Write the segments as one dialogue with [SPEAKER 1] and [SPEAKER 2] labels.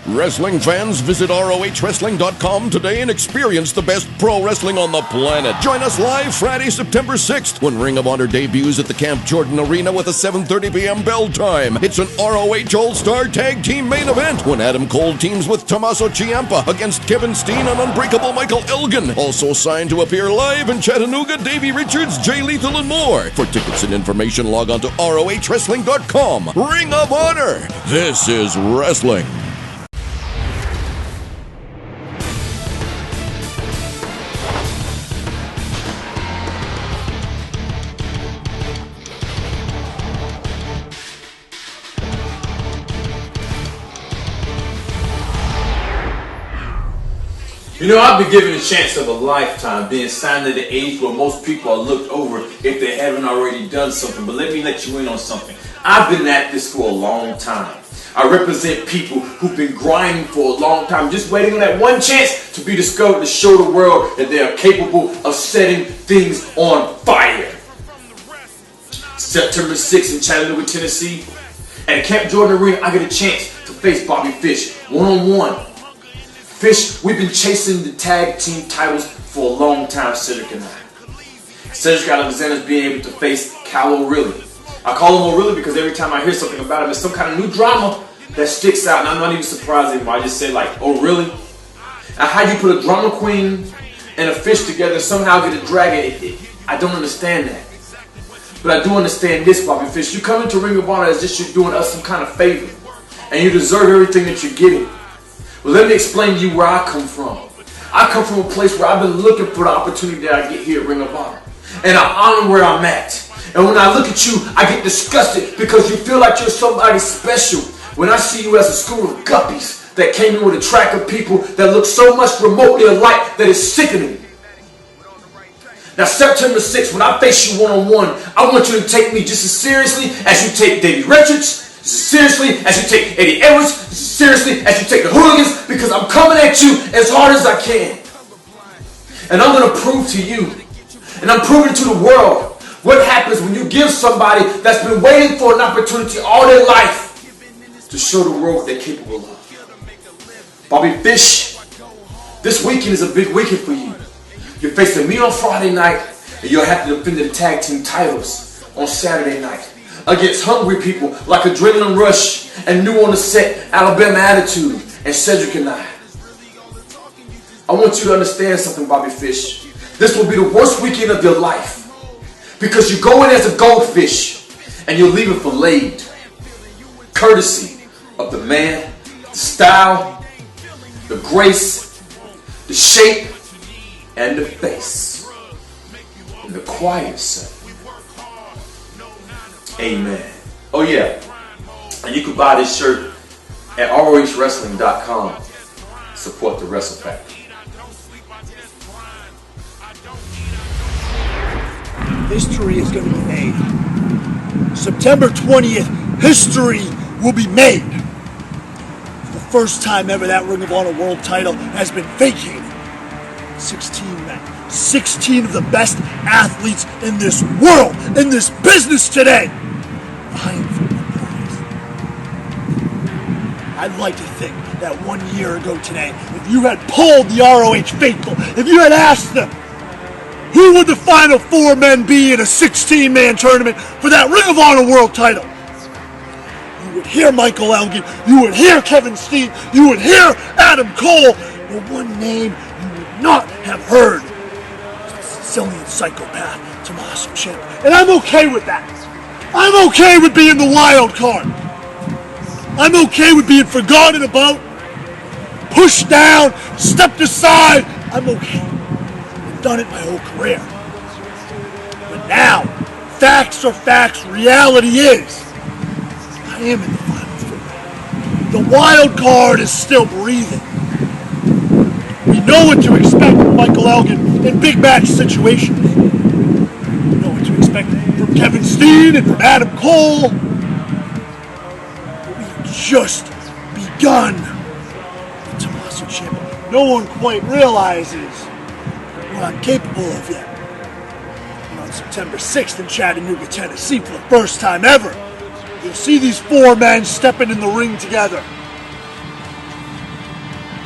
[SPEAKER 1] Wrestling fans, visit ROHWrestling.com today and experience the best pro wrestling on the planet. Join us live Friday, September 6th when Ring of Honor debuts at the Camp Jordan Arena with a 7:30 p.m. bell time. It's an ROH All-Star Tag Team main event when Adam Cole teams with Tommaso Ciampa against Kevin Steen and Unbreakable Michael Elgin. Also signed to appear live in Chattanooga, Davey Richards, Jay Lethal, and more. For tickets and information, log on to ROHWrestling.com. Ring of Honor. This is wrestling.
[SPEAKER 2] You know, I've been given a chance of a lifetime, being signed at the age where most people are looked over if they haven't already done something. But let me let you in on something. I've been at this for a long time. I represent people who've been grinding for a long time, just waiting on that one chance to be discovered, to show the world that they are capable of setting things on fire. September 6th in Chattanooga, Tennessee, at Camp Jordan Arena, I get a chance to face Bobby Fish one-on-one. Fish, we've been chasing the tag team titles for a long time, Cedric and I. Cedric Alexander's being able to face Cal O'Reilly. I call him O'Reilly because every time I hear something about him, it's some kind of new drama that sticks out, and I'm not even surprised anymore. I just say, like, oh, really? Now, how do you put a drama queen and a Fish together and somehow get a dragon? I don't understand that. But I do understand this, Bobby Fish. You come into Ring of Honor as if you're doing us some kind of favor, and you deserve everything that you're getting. Well, let me explain to you where I come from. I come from a place where I've been looking for the opportunity that I get here at Ring of Honor. And I honor where I'm at. And when I look at you, I get disgusted because you feel like you're somebody special. When I see you as a school of guppies that came in with a track of people that look so much remotely alike that it's sickening. Now, September 6th, when I face you one-on-one, I want you to take me just as seriously as you take Davey Richards, as seriously as you take Eddie Edwards, as seriously as you take the Hooligans, because I'm coming at you as hard as I can. And I'm going to prove to you, and I'm proving to the world, what happens when you give somebody that's been waiting for an opportunity all their life to show the world what they're capable of. Bobby Fish, this weekend is a big weekend for you. You're facing me on Friday night, and you'll have to defend the tag team titles on Saturday night against hungry people like Adrenaline Rush and New on the Set, Alabama Attitude, and Cedric and I. I want you to understand something, Bobby Fish. This will be the worst weekend of your life because you go in as a goldfish and you'll leave it filleted, courtesy of the man, the style, the grace, the shape, and the face, and the quiet side. Amen. Oh yeah, and you can buy this shirt at ROHWrestling.com. Support the Wrestle Factory.
[SPEAKER 3] History is going to be made. September 20th, history will be made. For the first time ever, that Ring of Honor World title has been vacated. 16 men. 16 of the best athletes in this world, in this business today. Vying for the prize. I'd like to think that 1 year ago today, if you had polled the ROH faithful, if you had asked them, who would the final 4 men be in a 16-man tournament for that Ring of Honor World title? You would hear Michael Elgin, you would hear Kevin Steen, you would hear Adam Cole, but one name you would not have heard. Sicilian psychopath, Tommaso Ciampa. And I'm okay with that. I'm okay with being the wild card. I'm okay with being forgotten about, pushed down, stepped aside. I'm okay. I've done it my whole career. But now, facts are facts. Reality is, I am in the final 4. The wild card is still breathing. We know what to expect from Michael Elgin in big match situations. We know what to expect from Kevin Steen and from Adam Cole. But we've just begun with Tommaso Ciampa. No one quite realizes what I'm capable of yet. And on September 6th in Chattanooga, Tennessee, for the first time ever, you'll see these 4 men stepping in the ring together.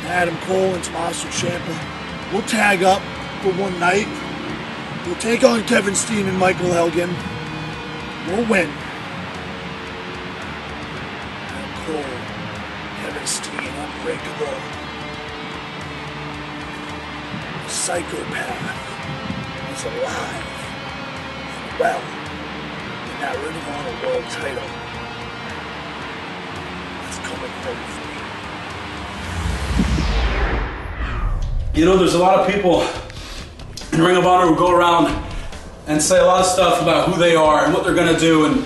[SPEAKER 3] Adam Cole and Tommaso Ciampa will tag up for one night. We'll take on Kevin Steen and Michael Elgin. We'll win. Adam Cole, Kevin Steen, unbreakable. The psychopath is alive and well in that Ring of Honor World title. It's coming home for me.
[SPEAKER 4] You know, there's a lot of people in Ring of Honor who go around and say a lot of stuff about who they are and what they're going to do and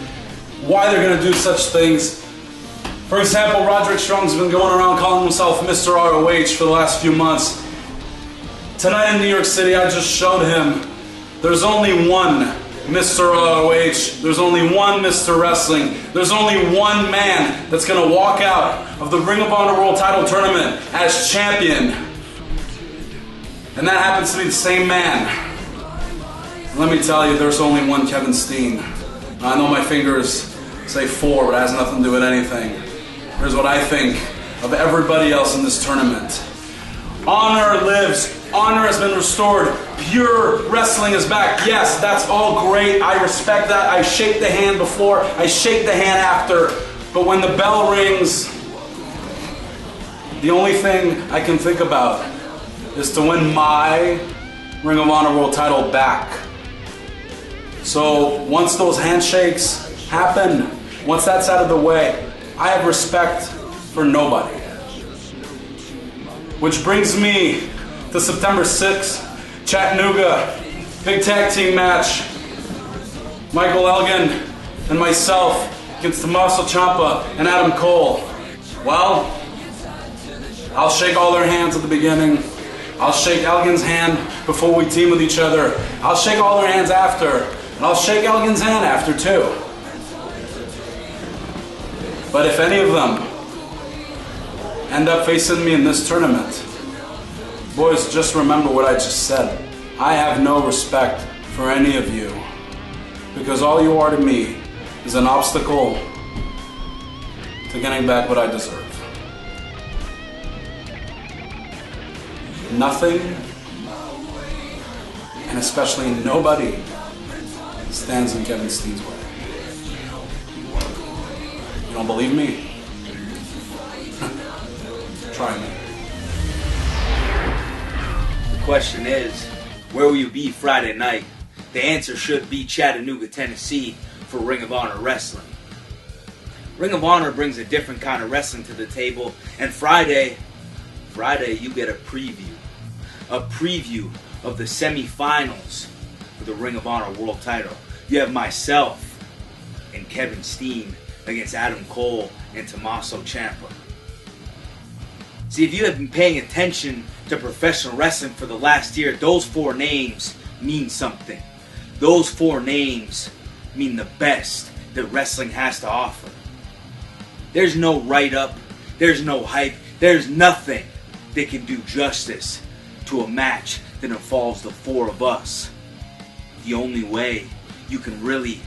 [SPEAKER 4] why they're going to do such things. For example, Roderick Strong's been going around calling himself Mr. ROH for the last few months. Tonight in New York City, I just showed him there's only one Mr. ROH. There's only one Mr. Wrestling. There's only one man that's going to walk out of the Ring of Honor World Title Tournament as champion. And that happens to be the same man. And let me tell you, there's only one Kevin Steen. I know my fingers say 4, but it has nothing to do with anything. Here's what I think of everybody else in this tournament. Honor lives. Honor has been restored. Pure wrestling is back. Yes, that's all great. I respect that. I shake the hand before. I shake the hand after. But when the bell rings, the only thing I can think about is to win my Ring of Honor World title back. So once those handshakes happen, once that's out of the way, I have respect for nobody. Which brings me to September 6th, Chattanooga, big tag team match. Michael Elgin and myself against Tommaso Ciampa and Adam Cole. Well, I'll shake all their hands at the beginning. I'll shake Elgin's hand before we team with each other. I'll shake all their hands after. And I'll shake Elgin's hand after too. But if any of them end up facing me in this tournament, boys, just remember what I just said. I have no respect for any of you. Because all you are to me is an obstacle to getting back what I deserve. Nothing, and especially nobody, stands in Kevin Steen's way. You don't believe me? Try me.
[SPEAKER 5] The question is, where will you be Friday night? The answer should be Chattanooga, Tennessee for Ring of Honor Wrestling. Ring of Honor brings a different kind of wrestling to the table, and Friday you get a preview. A preview of the semifinals for the Ring of Honor World title. You have myself and Kevin Steen against Adam Cole and Tommaso Ciampa. See, if you have been paying attention to professional wrestling for the last year, those 4 names mean something. Those 4 names mean the best that wrestling has to offer. There's no write-up, there's no hype, there's nothing that can do justice to a match that involves the 4 of us. The only way you can really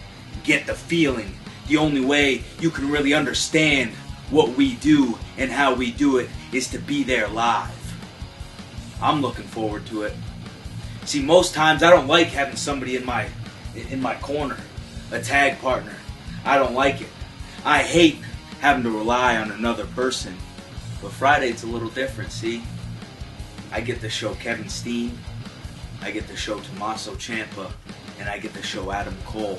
[SPEAKER 5] get the feeling, the only way you can really understand what we do and how we do it is to be there live. I'm looking forward to it. See, most times I don't like having somebody in my corner, a tag partner. I don't like it. I hate having to rely on another person. But Friday it's a little different, see? I get to show Kevin Steen, I get to show Tommaso Ciampa, and I get to show Adam Cole.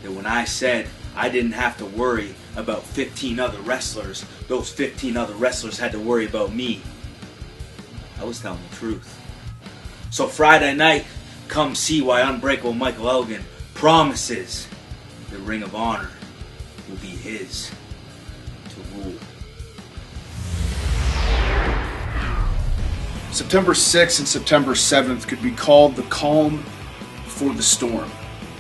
[SPEAKER 5] That when I said I didn't have to worry about 15 other wrestlers, those 15 other wrestlers had to worry about me. I was telling the truth. So Friday night, come see why Unbreakable Michael Elgin promises the Ring of Honor will be his to rule.
[SPEAKER 6] September 6th and September 7th could be called the calm before the storm.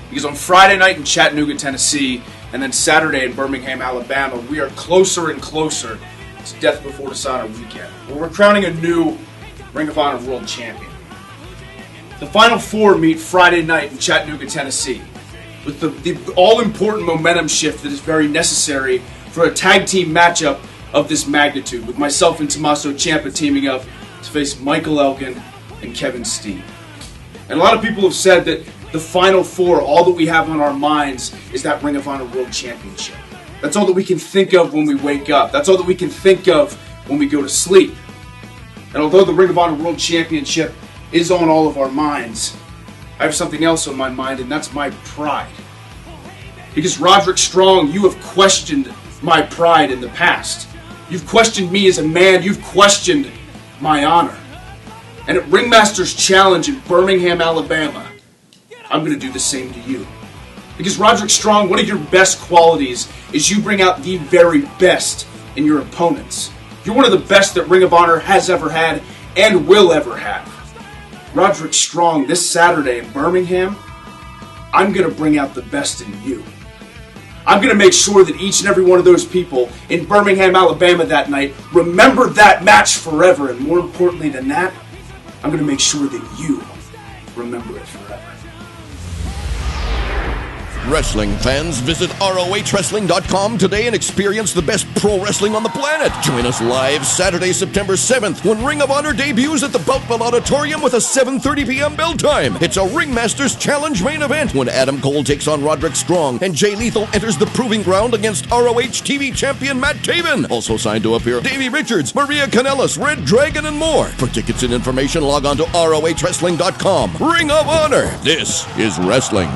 [SPEAKER 6] Because on Friday night in Chattanooga, Tennessee, and then Saturday in Birmingham, Alabama, we are closer and closer to Death Before Dishonor weekend, where we're crowning a new Ring of Honor World Champion. The Final 4 meet Friday night in Chattanooga, Tennessee, with the all-important momentum shift that is very necessary for a tag team matchup of this magnitude, with myself and Tommaso Ciampa teaming up to face Michael Elgin and Kevin Steen. And a lot of people have said that the Final Four, all that we have on our minds is that Ring of Honor World Championship. That's all that we can think of when we wake up. That's all that we can think of when we go to sleep. And although the Ring of Honor World Championship is on all of our minds, I have something else on my mind, and that's my pride. Because Roderick Strong, you have questioned my pride in the past. You've questioned me as a man. You've questioned my honor. And at Ringmaster's Challenge in Birmingham, Alabama, I'm going to do the same to you. Because Roderick Strong, one of your best qualities is you bring out the very best in your opponents. You're one of the best that Ring of Honor has ever had and will ever have. Roderick Strong, this Saturday in Birmingham, I'm going to bring out the best in you. I'm going to make sure that each and every one of those people in Birmingham, Alabama that night remember that match forever. And more importantly than that, I'm going to make sure that you remember it forever.
[SPEAKER 1] Wrestling fans, visit ROHWrestling.com today and experience the best pro wrestling on the planet. Join us live Saturday, September 7th, when Ring of Honor debuts at the Beltville Auditorium with a 7:30 p.m. bell time. It's a Ringmasters Challenge main event when Adam Cole takes on Roderick Strong and Jay Lethal enters the proving ground against ROH TV champion Matt Taven. Also signed to appear Davey Richards, Maria Kanellis, Red Dragon, and more. For tickets and information, log on to ROHWrestling.com. Ring of Honor. This is wrestling.